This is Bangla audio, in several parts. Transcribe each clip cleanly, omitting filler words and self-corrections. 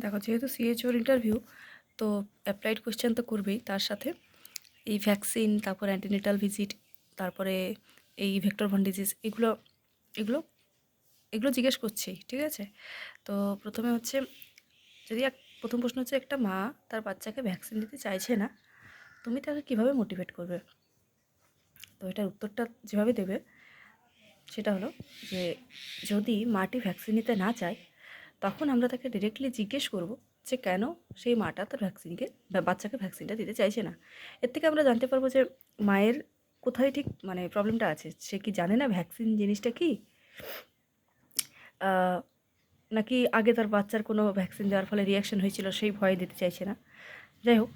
দেখো, যেহেতু সিএইচওর ইন্টারভিউ, তো অ্যাপ্লাইড কোয়েশ্চেন তো করবেই, তার সাথে এই ভ্যাকসিন, তারপর অ্যান্টিনেটাল ভিজিট, তারপরে এই ভেক্টর বর্ন ডিজিজ, এগুলো এগুলো এগুলো জিজ্ঞেস করছেই, ঠিক আছে। তো প্রথমে হচ্ছে, যদি প্রথম প্রশ্ন হচ্ছে, একটা মা তার বাচ্চাকে ভ্যাকসিন দিতে চাইছে না, তুমি তাকে কীভাবে মোটিভেট করবে? তো এটার উত্তরটা যেভাবে দেবে সেটা হলো যে, যদি মাটি ভ্যাকসিন নিতে না চায়, তখন আমরা তাকে ডিরেক্টলি জিজ্ঞেস করব যে কেন সেই মাটা তার বাচ্চাকে ভ্যাকসিনটা দিতে চাইছে না। এর থেকে আমরা জানতে পারবো যে মায়ের কোথায় ঠিক মানে প্রবলেমটা আছে। সে কি জানে না ভ্যাকসিন জিনিসটা কি, নাকি আগে তার বাচ্চার কোনো ভ্যাকসিন দেওয়ার ফলে রিয়াকশন হয়েছিল, সেই ভয়ে দিতে চাইছে না। যাই হোক,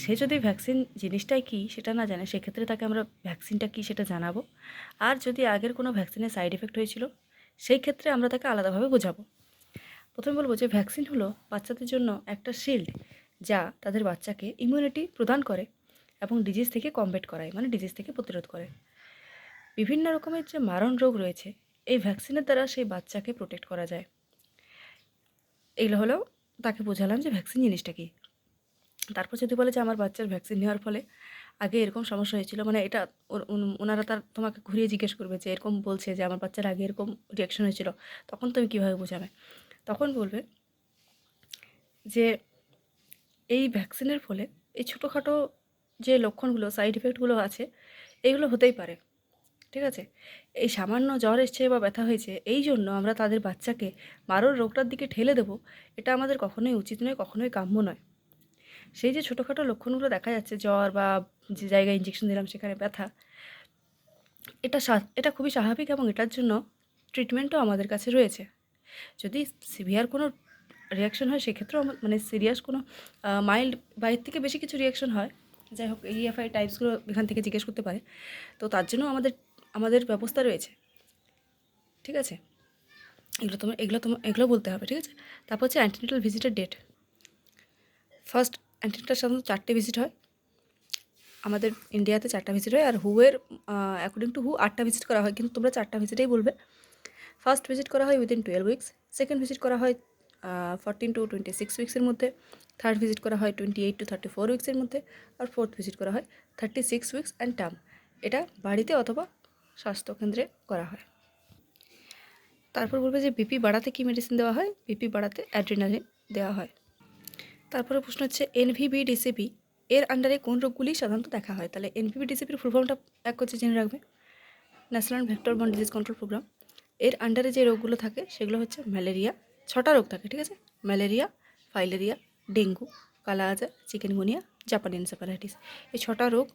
সে যদি ভ্যাকসিন জিনিসটাই কী সেটা না জানে, সেক্ষেত্রে তাকে আমরা ভ্যাকসিনটা কী সেটা জানাবো। আর যদি আগের কোনো ভ্যাকসিনের সাইড এফেক্ট হয়েছিল, সেই ক্ষেত্রে আমরা তাকে আলাদাভাবে বোঝাবো। প্রথমে বলবো যে ভ্যাকসিন হলো বাচ্চাদের জন্য একটা শিল্ড, যা তাদের বাচ্চাকে ইমিউনিটি প্রদান করে এবং ডিজিজ থেকে কমব্যাট করায়, মানে ডিজিজ থেকে প্রতিরোধ করে। বিভিন্ন রকমের যে মারণ রোগ রয়েছে, এই ভ্যাকসিনের দ্বারা সেই বাচ্চাকে প্রোটেক্ট করা যায়। এগুলো হলো, তাকে বোঝালাম যে ভ্যাকসিন জিনিসটা কী। তারপর যদি বলে যে আমার বাচ্চার ভ্যাকসিন নেওয়ার ফলে আগে এরকম সমস্যা হয়েছিল, মানে এটা ওনারা তোমাকে ঘুরিয়ে জিজ্ঞেস করবে যে এরকম বলছে যে আমার বাচ্চার আগে এরকম রিয়াকশন হয়েছিল, তখন তুমি কীভাবে বোঝাবে? তখন বলবে যে এই ভ্যাকসিনের ফলে এই ছোটোখাটো যে লক্ষণগুলো, সাইড ইফেক্টগুলো আছে, এগুলো হতেই পারে, ঠিক আছে। এই সামান্য জ্বর এসছে বা ব্যথা হয়েছে, এই জন্য আমরা তাদের বাচ্চাকে মারণ রোগটার দিকে ঠেলে দেবো, এটা আমাদের কখনোই উচিত নয়, কখনোই কাম্য নয়। সেই যে ছোটোখাটো লক্ষণগুলো দেখা যাচ্ছে, জ্বর বা যে জায়গায় ইঞ্জেকশন দিলাম সেখানে ব্যথা, এটা খুবই স্বাভাবিক এবং এটার জন্য ট্রিটমেন্টও আমাদের কাছে রয়েছে। যদি সিভিয়ার কোনো রিয়াকশন হয়, সেক্ষেত্রেও মানে সিরিয়াস কোনো মাইল্ড বা এর থেকে বেশি কিছু রিয়াকশন হয়, যাই হোক EFI টাইপসগুলো এখান থেকে জিজ্ঞেস করতে পারে, তো তার জন্য আমাদের ব্যবস্থা রয়েছে, ঠিক আছে। এগুলো বলতে হবে, ঠিক আছে। তারপর হচ্ছে অ্যান্টিনেটাল ভিজিটের ডেট। ফার্স্ট, অ্যান্টিনেটাল সাধারণত 4টে ভিজিট হয়, আমাদের ইন্ডিয়াতে 4টা ভিজিট হয়, আর হুয়ের অ্যাকর্ডিং টু হু 8টা ভিজিট করা হয়, কিন্তু তোমরা 4টা ভিজিটেই বলবে। ফার্স্ট ভিজিট করা হয় উইদিন 12 উইক্স, সেকেন্ড ভিজিট করা হয় 14 to 26 উইক্সের মধ্যে, থার্ড ভিজিট করা হয় 28 to 34 উইক্সের মধ্যে, আর ফোর্থ ভিজিট করা হয় 36 উইক্স অ্যান্ড টার্ম। এটা বাড়িতে অথবা স্বাস্থ্যকেন্দ্রে করা হয়। তারপর বলবে যে বিপি বাড়াতে কী মেডিসিন দেওয়া হয়? বিপি বাড়াতে অ্যাড্রিনালিন দেওয়া হয়। তারপরে প্রশ্ন হচ্ছে NVBDCP এর আন্ডারে কোন রোগগুলি সাধারণত দেখা হয়? তাহলে NVBDCPর ফুল ফর্মটা এক করছে জেনে রাখবে, national vector borne disease control programme. এর আন্ডারে যে রোগগুলো থাকে সেগুলো হচ্ছে ম্যালেরিয়া, 6টা রোগ থাকে, ঠিক আছে। ম্যালেরিয়া, ফাইলেরিয়া, ডেঙ্গু, কালা আজার, চিকেনগুনিয়া, জাপানি এনসেফ্যালাইটিস। এই 6টা রোগ,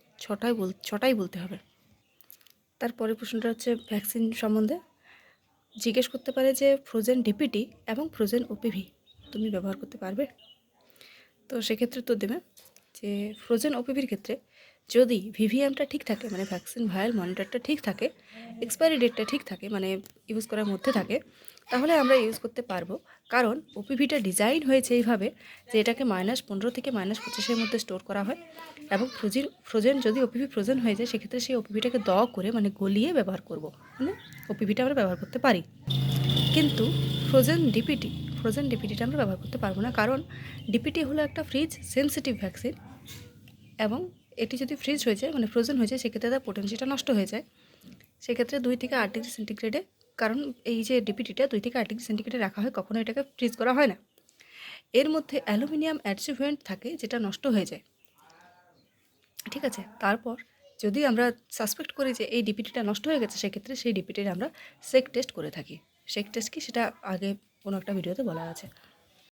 ছটাই বলতে হবে। তারপরে প্রশ্নটা হচ্ছে ভ্যাকসিন সম্বন্ধে জিজ্ঞেস করতে পারে যে ফ্রোজেন ডিপিটি এবং ফ্রোজেন ওপিভি তুমি ব্যবহার করতে পারবে? তো সেক্ষেত্রে তো দেবে যে ফ্রোজেন ওপিভির ক্ষেত্রে যদি ভিভিএমটা ঠিক থাকে, মানে ভ্যাকসিন ভায়াল মনিটরটা ঠিক থাকে, এক্সপায়ারি ডেটটা ঠিক থাকে, মানে ইউজ করার মধ্যে থাকে, তাহলে আমরা ইউজ করতে পারবো। কারণ ওপিভিটা ডিজাইন হয়েছে এইভাবে যে এটাকে -15 থেকে -25-এর মধ্যে স্টোর করা হয়, এবং ফ্রোজেন যদি ওপিভি ফ্রোজেন হয়ে যায়, সেক্ষেত্রে সেই ওপিভিটাকে করে মানে গলিয়ে ব্যবহার করব, মানে ওপিভিটা আমরা ব্যবহার করতে পারি। কিন্তু ফ্রোজেন ডিপিটিটা আমরা ব্যবহার করতে পারবো না, কারণ ডিপিটি হলো একটা ফ্রিজ সেন্সিটিভ ভ্যাকসিন, এবং এটি যদি ফ্রিজ হয়ে যায়, মানে ফ্রোজেন হয়ে যায়, সেক্ষেত্রে তার পোটেন্সিটা নষ্ট হয়ে যায়। সেক্ষেত্রে 2 থেকে 8 ডিগ্রি সেন্টিগ্রেডে, কারণ এই যে ডিপিটিটা 2 থেকে 8 ডিগ্রি সেন্টিগ্রেডে রাখা হয়, কখনো এটাকে ফ্রিজ করা হয় না। এর মধ্যে অ্যালুমিনিয়াম অ্যাডসিভেন্ট থাকে, যেটা নষ্ট হয়ে যায়, ঠিক আছে। তারপর যদি আমরা সাসপেক্ট করি যে এই ডিপিটিটা নষ্ট হয়ে গেছে, সেক্ষেত্রে সেই ডিপিটির আমরা সেক টেস্ট করে থাকি। সেক টেস্ট কি, সেটা আগে কোনো একটা ভিডিওতে বলা আছে।